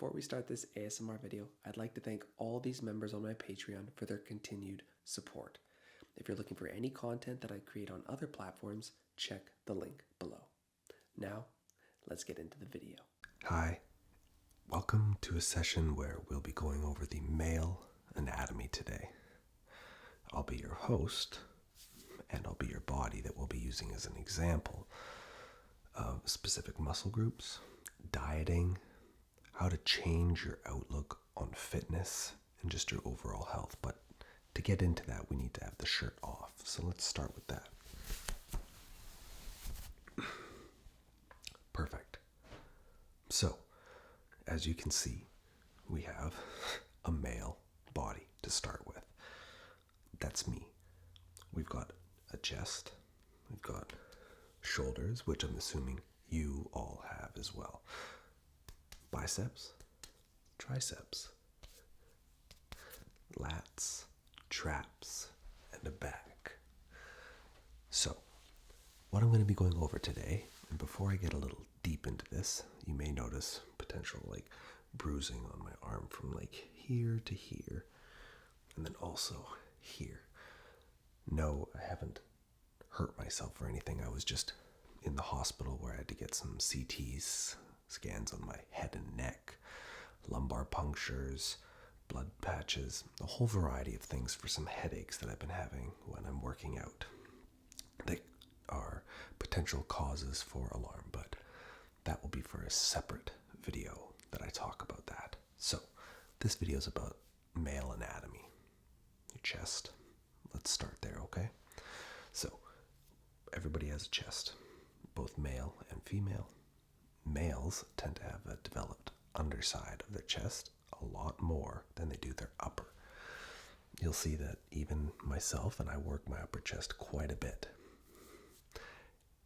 Before we start this ASMR video, I'd like to thank all these members on my Patreon for their continued support. If you're looking for any content that I create on other platforms, check the link below. Now, let's get into the video. Hi, welcome to a session where we'll be going over the male anatomy today. I'll be your host, and I'll be your body that we'll be using as an example of specific muscle groups, dieting, how to change your outlook on fitness, and just your overall health. But to get into that, we need to have the shirt off. So let's start with that. Perfect. So, as you can see, we have a male body to start with. That's me. We've got a chest. We've got shoulders, which I'm assuming you all have as well. Biceps, triceps, lats, traps, and a back. So, what I'm going to be going over today, and before I get a little deep into this, you may notice potential bruising on my arm from here to here, and then also here. No, I haven't hurt myself or anything. I was just in the hospital where I had to get some CTs, scans on my head and neck, lumbar punctures, blood patches, a whole variety of things for some headaches that I've been having when I'm working out. They are potential causes for alarm, but that will be for a separate video that I talk about that. So, this video is about male anatomy. Your chest. Let's start there, okay? So, everybody has a chest, both male and female. Males tend to have a developed underside of their chest a lot more than they do their upper. You'll see that even myself, and I work my upper chest quite a bit.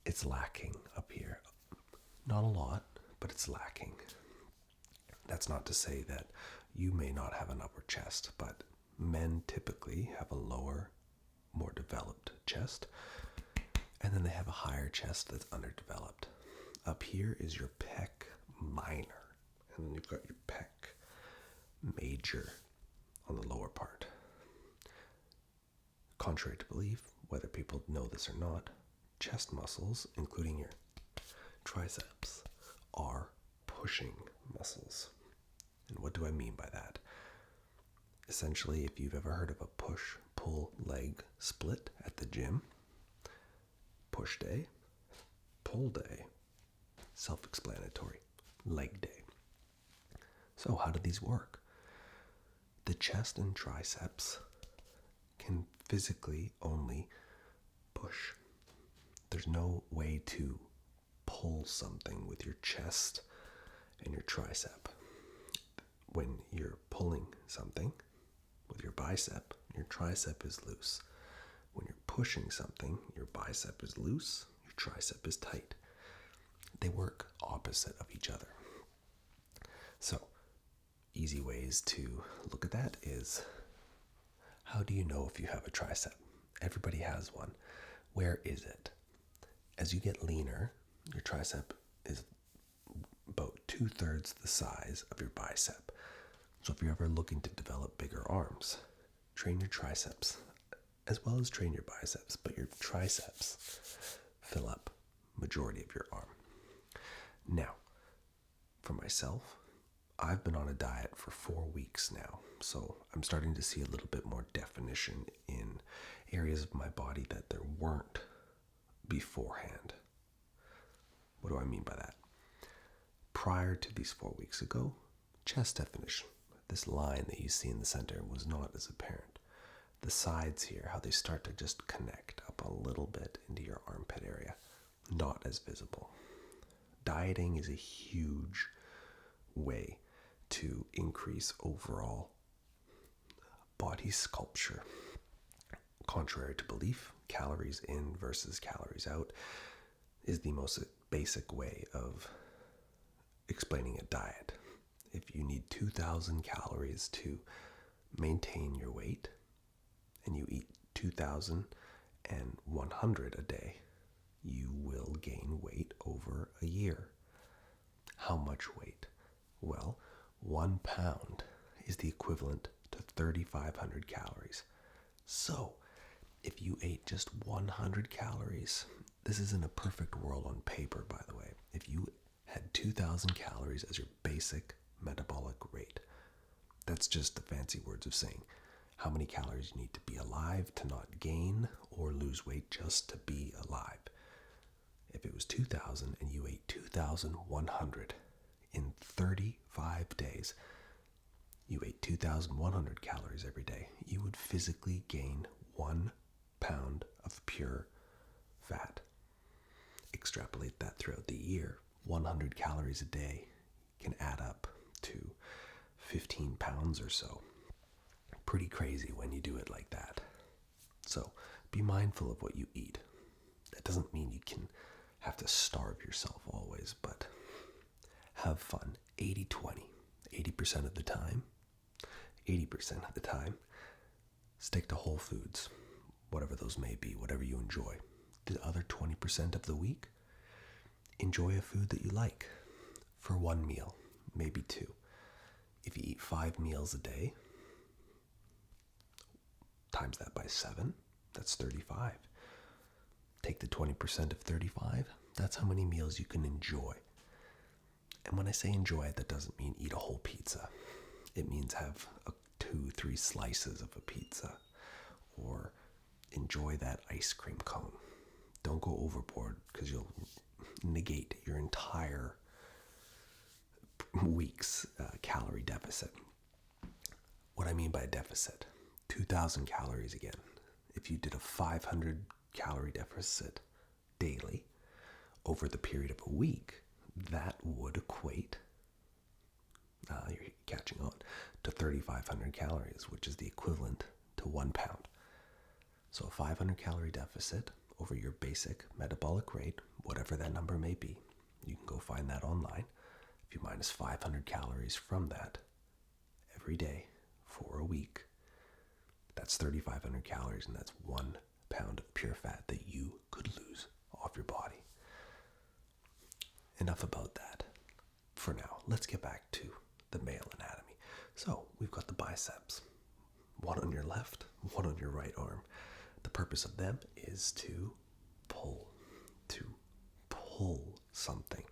It's lacking up here. Not a lot, but it's lacking. That's not to say that you may not have an upper chest, but men typically have a lower, more developed chest, and then they have a higher chest that's underdeveloped. Up here is your pec minor, and then you've got your pec major on the lower part. Contrary to belief, whether people know this or not, chest muscles, including your triceps, are pushing muscles. And what do I mean by that? Essentially, if you've ever heard of a push-pull leg split at the gym, push day, pull day, self-explanatory, leg day. So how do these work? The chest and triceps can physically only push. There's no way to pull something with your chest and your tricep. When you're pulling something with your bicep, your tricep is loose. When you're pushing something, your bicep is loose, your tricep is tight. They work opposite of each other. So, easy ways to look at that is, how do you know if you have a tricep? Everybody has one. Where is it? As you get leaner, your tricep is about 2/3 the size of your bicep. So if you're ever looking to develop bigger arms, train your triceps as well as train your biceps, but your triceps fill up majority of your arm. Now, for myself, I've been on a diet for 4 weeks now, so I'm starting to see a little bit more definition in areas of my body that there weren't beforehand. What do I mean by that? Prior to these 4 weeks ago, chest definition, this line that you see in the center, was not as apparent. The sides here, how they start to just connect up a little bit into your armpit area, not as visible. Dieting is a huge way to increase overall body sculpture. Contrary to belief, calories in versus calories out is the most basic way of explaining a diet. If you need 2,000 calories to maintain your weight, and you eat 2,100 a day, you will gain weight over a year. How much weight? Well, 1 pound is the equivalent to 3,500 calories. So, if you ate just 100 calories, this isn't a perfect world on paper, by the way. If you had 2,000 calories as your basic metabolic rate, that's just the fancy words of saying how many calories you need to be alive to not gain or lose weight just to be alive. If it was 2,000 and you ate 2,100 in 35 days, you ate 2,100 calories every day, you would physically gain 1 pound of pure fat. Extrapolate that throughout the year, 100 calories a day can add up to 15 pounds or so. Pretty crazy when you do it like that. So be mindful of what you eat. That doesn't mean you can have to starve yourself always, but have fun. 80-20. 80% of the time, 80% of the time, stick to whole foods, whatever those may be, whatever you enjoy. The other 20% of the week, enjoy a food that you like for one meal, maybe two. If you eat 5 meals a day, times that by 7, that's 35. Take the 20% of 35, that's how many meals you can enjoy. And when I say enjoy, that doesn't mean eat a whole pizza. It means have 2-3 slices of a pizza, or enjoy that ice cream cone. Don't go overboard because you'll negate your entire week's calorie deficit. What I mean by deficit, 2,000 calories again. If you did a 500 calorie deficit daily over the period of a week, that would equate, you're catching on, to 3,500 calories, which is the equivalent to 1 pound. So a 500 calorie deficit over your basic metabolic rate, whatever that number may be, you can go find that online. If you minus 500 calories from that every day for a week, that's 3,500 calories, and that's 1 pound of pure fat that you could lose off your body. Enough about that for now. Let's get back to the male anatomy. So we've got the biceps, one on your left, one on your right arm. The purpose of them is to pull something.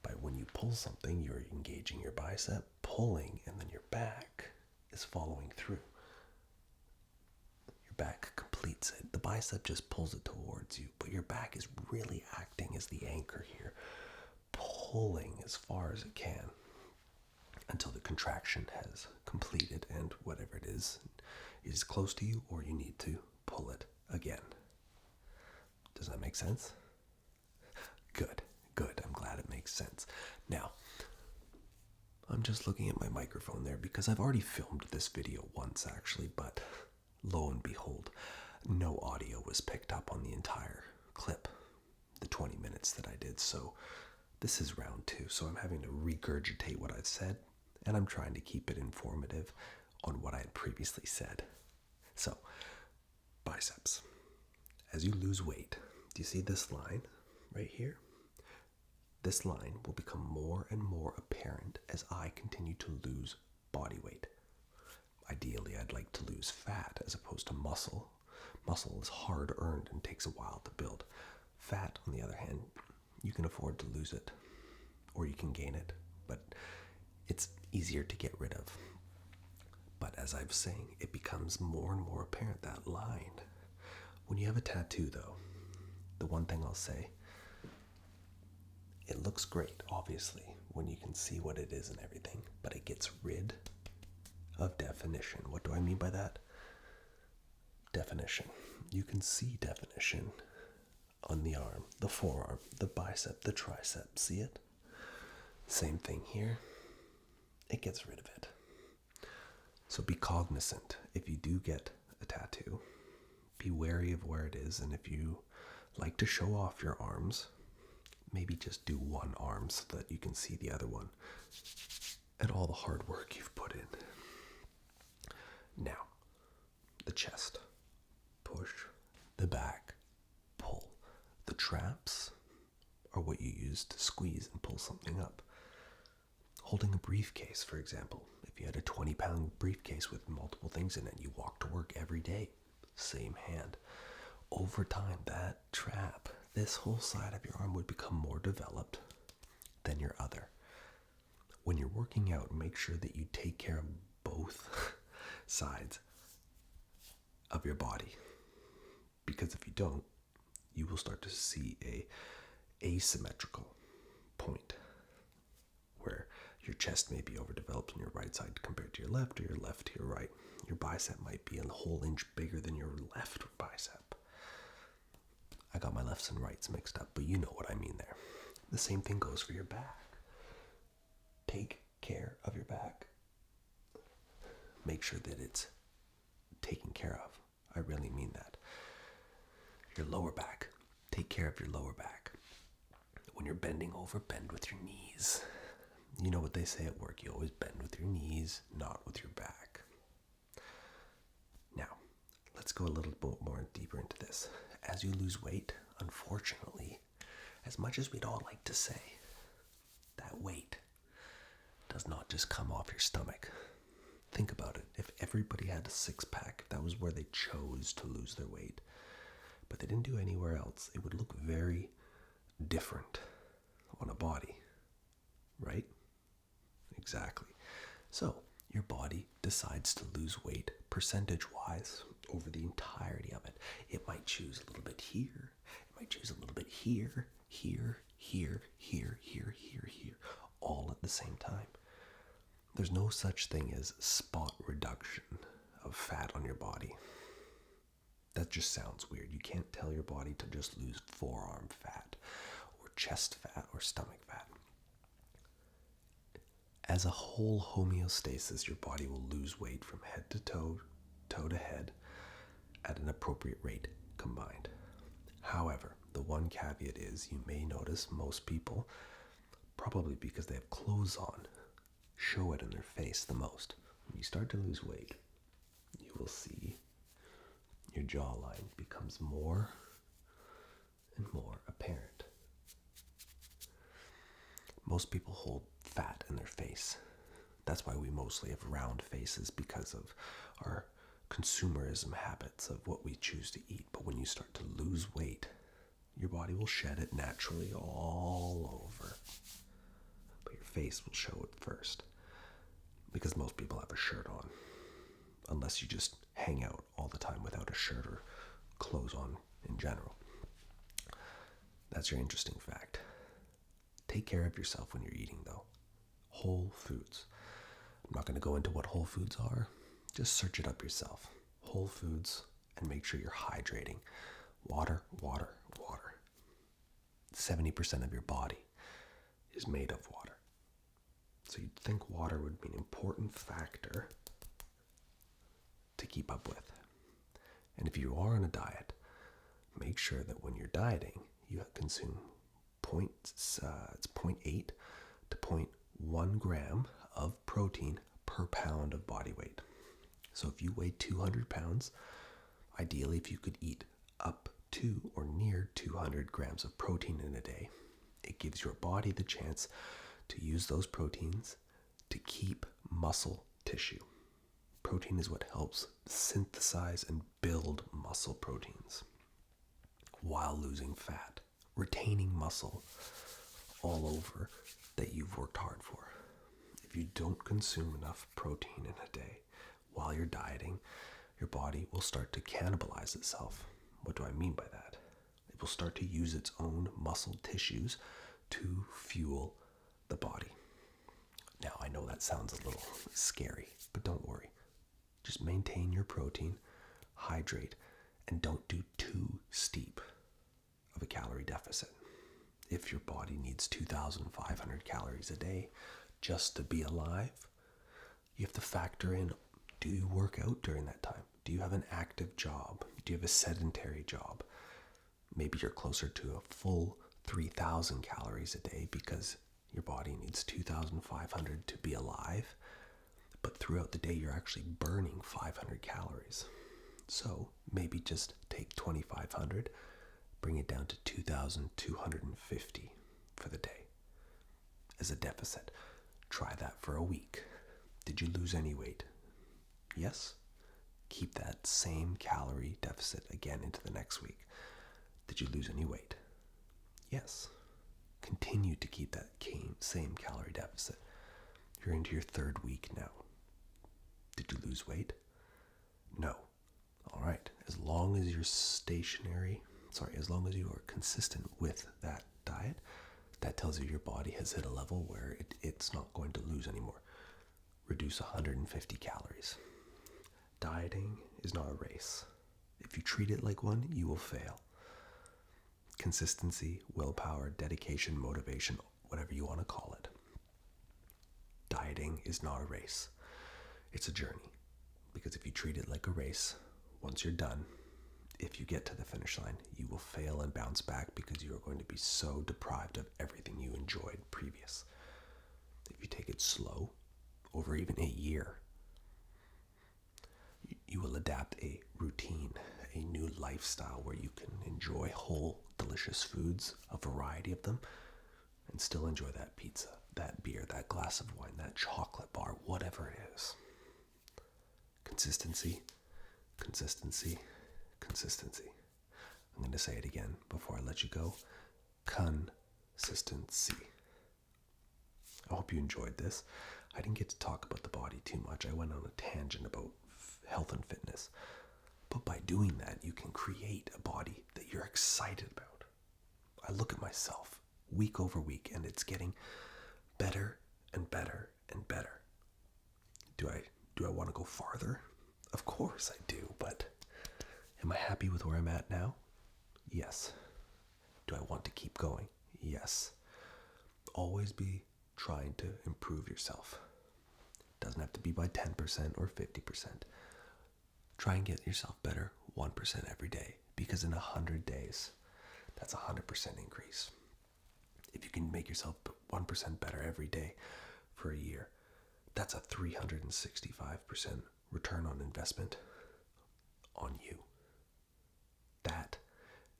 By when you pull something, you're engaging your bicep, pulling, and then your back is following through. Your back completes it. The bicep just pulls it towards you, but your back is really acting as the anchor here, pulling as far as it can until the contraction has completed, and whatever it is close to you, or you need to pull it again. Does that make sense? Good. I'm glad it makes sense. Now, I'm just looking at my microphone there because I've already filmed this video once actually, but lo and behold, no audio was picked up on the entire clip, the 20 minutes that I did. So this is round 2, so I'm having to regurgitate what I've said, and I'm trying to keep it informative on what I had previously said. So, biceps. As you lose weight, do you see this line right here? This line will become more and more apparent as I continue to lose body weight. Ideally, I'd like to lose fat as opposed to muscle. Muscle is hard earned and takes a while to build. Fat, on the other hand, you can afford to lose it, or you can gain it, but it's easier to get rid of. But as I was saying, it becomes more and more apparent, that line. When you have a tattoo, though, the one thing I'll say, it looks great, obviously, when you can see what it is and everything, but it gets rid of definition. What do I mean by that? Definition. You can see definition on the arm, the forearm, the bicep, the tricep. See it? Same thing here. It gets rid of it. So be cognizant. If you do get a tattoo, be wary of where it is, and if you like to show off your arms, maybe just do one arm so that you can see the other one and all the hard work you've put in. Now, the chest. Push. The back. Pull. The traps are what you use to squeeze and pull something up. Holding a briefcase, for example. If you had a 20-pound briefcase with multiple things in it, you walk to work every day, same hand. Over time, that trap, this whole side of your arm would become more developed than your other. When you're working out, make sure that you take care of both sides of your body. Because if you don't, you will start to see a asymmetrical point where your chest may be overdeveloped on your right side compared to your left, or your left to your right. Your bicep might be a whole inch bigger than your left bicep. I got my lefts and rights mixed up, but you know what I mean there. The same thing goes for your back. Take care of your back. Make sure that it's taken care of. I really mean that. Your lower back. Take care of your lower back. When you're bending over, bend with your knees. You know what they say at work, you always bend with your knees, not with your back. Now, let's go a little bit more deeper into this. As you lose weight, unfortunately, as much as we'd all like to say, that weight does not just come off your stomach. Think about it. If everybody had a six-pack, that was where they chose to lose their weight, but they didn't do anywhere else, it would look very different on a body, right? Exactly. So, your body decides to lose weight percentage-wise over the entirety of it. It might choose a little bit here. It might choose a little bit here, here, here, here, here, here, here, all at the same time. There's no such thing as spot reduction of fat on your body. That just sounds weird. You can't tell your body to just lose forearm fat or chest fat or stomach fat. As a whole homeostasis, your body will lose weight from head to toe, toe to head, at an appropriate rate combined. However, the one caveat is you may notice most people, probably because they have clothes on, show it in their face the most. When you start to lose weight, you will see your jawline becomes more and more apparent. Most people hold fat in their face. That's why we mostly have round faces, because of our consumerism habits of what we choose to eat. But when you start to lose weight, your body will shed it naturally all over. But your face will show it first, because most people have a shirt on, unless you just hang out all the time without a shirt or clothes on in general. That's your interesting fact. Take care of yourself when you're eating, though. Whole foods. I'm not going to go into what whole foods are. Just search it up yourself. Whole foods, and make sure you're hydrating. Water, water, water. 70% of your body is made of water. So you'd think water would be an important factor to keep up with. And if you are on a diet, make sure that when you're dieting, you consume 0.8 to 0.1 gram of protein per pound of body weight. So if you weigh 200 pounds, ideally if you could eat up to or near 200 grams of protein in a day, it gives your body the chance to use those proteins to keep muscle tissue. Protein is what helps synthesize and build muscle proteins while losing fat, retaining muscle all over that you've worked hard for. If you don't consume enough protein in a day while you're dieting, your body will start to cannibalize itself. What do I mean by that? It will start to use its own muscle tissues to fuel the body. Now, I know that sounds a little scary, but don't worry. Just maintain your protein, hydrate, and don't do too steep of a calorie deficit. If your body needs 2,500 calories a day just to be alive, you have to factor in, do you work out during that time? Do you have an active job? Do you have a sedentary job? Maybe you're closer to a full 3,000 calories a day because your body needs 2,500 to be alive, but throughout the day you're actually burning 500 calories. So maybe just take 2,500, bring it down to 2,250 for the day as a deficit. Try that for a week. Did you lose any weight? Yes? Keep that same calorie deficit again into the next week. Did you lose any weight? Yes. Continue to keep that same calorie deficit. You're into your third week now. Did you lose weight? No. All right. As long as you're as long as you are consistent with that diet, that tells you your body has hit a level where it's not going to lose anymore. Reduce 150 calories. Dieting is not a race. If you treat it like one, you will fail. Consistency, willpower, dedication, motivation, whatever you want to call it. Dieting is not a race. It's a journey. Because if you treat it like a race, once you're done, if you get to the finish line, you will fail and bounce back because you are going to be so deprived of everything you enjoyed previous. If you take it slow, over even a year, you will adapt a routine, a new lifestyle where you can enjoy whole, delicious foods, a variety of them, and still enjoy that pizza, that beer, that glass of wine, that chocolate bar, whatever it is. Consistency, consistency, consistency. I'm going to say it again before I let you go. Consistency. I hope you enjoyed this. I didn't get to talk about the body too much. I went on a tangent about health and fitness. But by doing that, you can create a body that you're excited about. I look at myself week over week, and it's getting better and better and better. Do I want to go farther? Of course I do, but am I happy with where I'm at now? Yes. Do I want to keep going? Yes. Always be trying to improve yourself. It doesn't have to be by 10% or 50%. Try and get yourself better 1% every day, because in 100 days, that's a 100% increase. If you can make yourself 1% better every day for a year, that's a 365% return on investment on you. That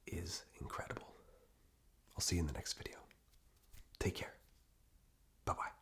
is incredible. I'll see you in the next video. Take care. Bye-bye.